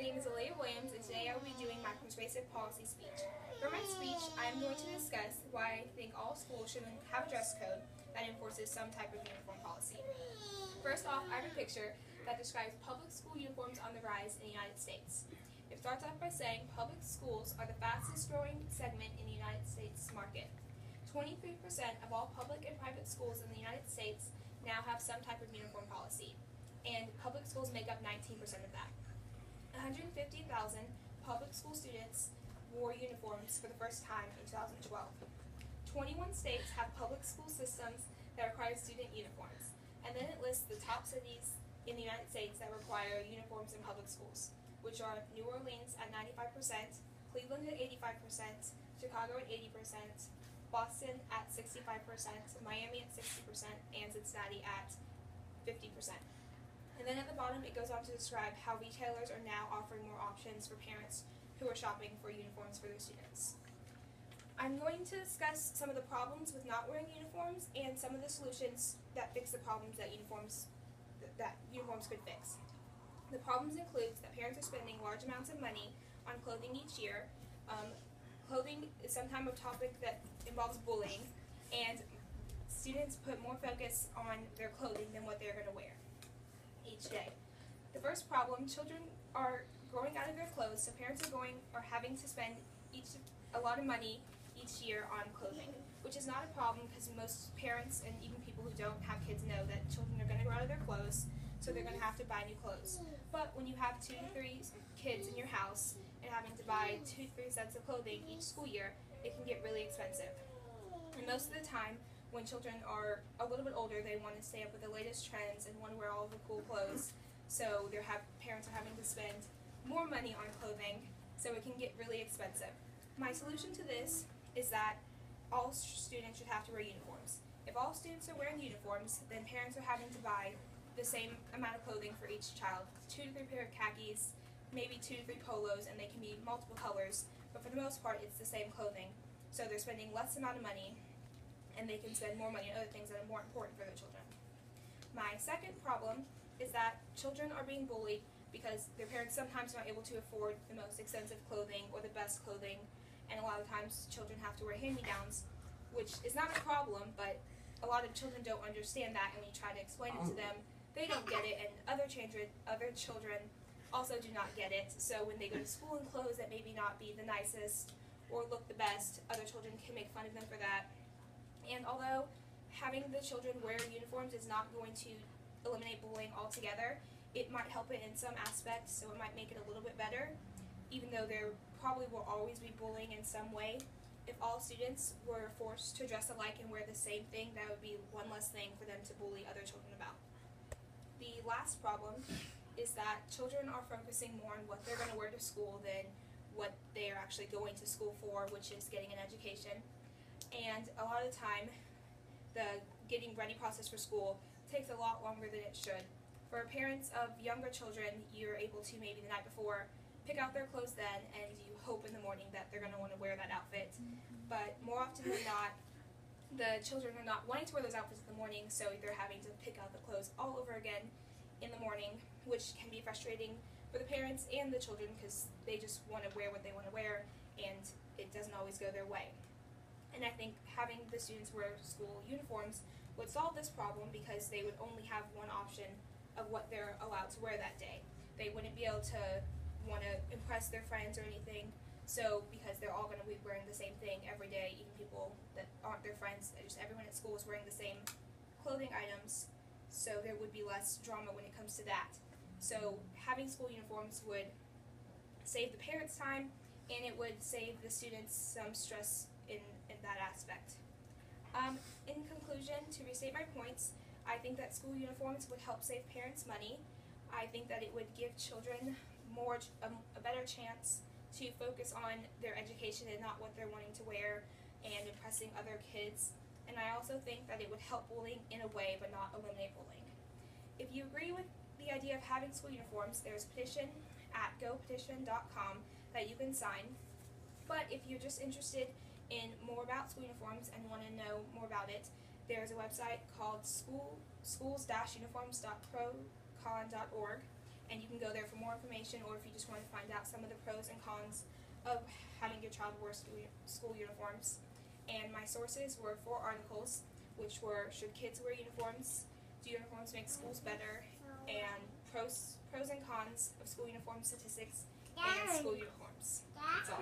My name is Aaliyah Williams, and today I will be doing my persuasive policy speech. For my speech, I am going to discuss why I think all schools should have a dress code that enforces some type of uniform policy. First off, I have a picture that describes public school uniforms on the rise in the United States. It starts off by saying public schools are the fastest growing segment in the United States market. 23% of all public and private schools in the United States now have some type of uniform policy, and public schools make up 19% of that. 150,000 public school students wore uniforms for the first time in 2012. 21 states have public school systems that require student uniforms, and then it lists the top cities in the United States that require uniforms in public schools, which are New Orleans at 95%, Cleveland at 85%, Chicago at 80%, Boston at 65%, Miami at 60%, and Cincinnati at 50%. And then at the bottom it goes on to describe how retailers are now offering more options for parents who are shopping for uniforms for their students. I'm going to discuss some of the problems with not wearing uniforms and some of the solutions that fix the problems that uniforms could fix. The problems include that parents are spending large amounts of money on clothing each year. Clothing is sometimes a topic that involves bullying, and students put more focus on their clothing than what they're going to wear each day. The first problem, children are growing out of their clothes, so parents are having to spend a lot of money each year on clothing, which is not a problem because most parents and even people who don't have kids know that children are going to grow out of their clothes, so they're going to have to buy new clothes. But when you have 2 to 3 kids in your house and having to buy 2 to 3 sets of clothing each school year, it can get really expensive. And most of the time, when children are a little bit older, they want to stay up with the latest trends and want to wear all of the cool clothes, so parents are having to spend more money on clothing, so it can get really expensive. My solution to this is that all students should have to wear uniforms. If all students are wearing uniforms, then parents are having to buy the same amount of clothing for each child, 2 to 3 pair of khakis, maybe 2 to 3 polos, and they can be multiple colors, but for the most part it's the same clothing, so they're spending less amount of money and they can spend more money on other things that are more important for their children. My second problem is that children are being bullied because their parents sometimes are not able to afford the most expensive clothing or the best clothing, and a lot of times children have to wear hand-me-downs, which is not a problem, but a lot of children don't understand that, and when you try to explain it to them, they don't get it, and other children also do not get it, so when they go to school in clothes that maybe not be the nicest or look the best, other children can make fun of them for that. And although having the children wear uniforms is not going to eliminate bullying altogether, it might help it in some aspects, so it might make it a little bit better, even though there probably will always be bullying in some way. If all students were forced to dress alike and wear the same thing, that would be one less thing for them to bully other children about. The last problem is that children are focusing more on what they're going to wear to school than what they are actually going to school for, which is getting an education. And a lot of the time, the getting ready process for school takes a lot longer than it should. For parents of younger children, you're able to maybe the night before pick out their clothes then, and you hope in the morning that they're going to want to wear that outfit. But more often than not, the children are not wanting to wear those outfits in the morning, so they're having to pick out the clothes all over again in the morning, which can be frustrating for the parents and the children because they just want to wear what they want to wear, and it doesn't always go their way. And I think having the students wear school uniforms would solve this problem because they would only have one option of what they're allowed to wear that day. They wouldn't be able to want to impress their friends or anything, so because they're all going to be wearing the same thing every day, even people that aren't their friends, just everyone at school is wearing the same clothing items, so there would be less drama when it comes to that. So having school uniforms would save the parents time, and it would save the students some stress in that aspect. In conclusion, to restate my points, I think that school uniforms would help save parents money. I think that it would give children a better chance to focus on their education and not what they're wanting to wear and impressing other kids. And I also think that it would help bullying in a way but not eliminate bullying. If you agree with the idea of having school uniforms, there's a petition at gopetition.com that you can sign. But if you're just interested in more about school uniforms and want to know more about it, there's a website called schools-uniforms.procon.org, and you can go there for more information, or if you just want to find out some of the pros and cons of having your child wear school uniforms. And my sources were 4 articles, which were Should Kids Wear Uniforms? Do Uniforms Make Schools Better? And Pros and Cons of School Uniform Statistics and School Uniforms. That's all.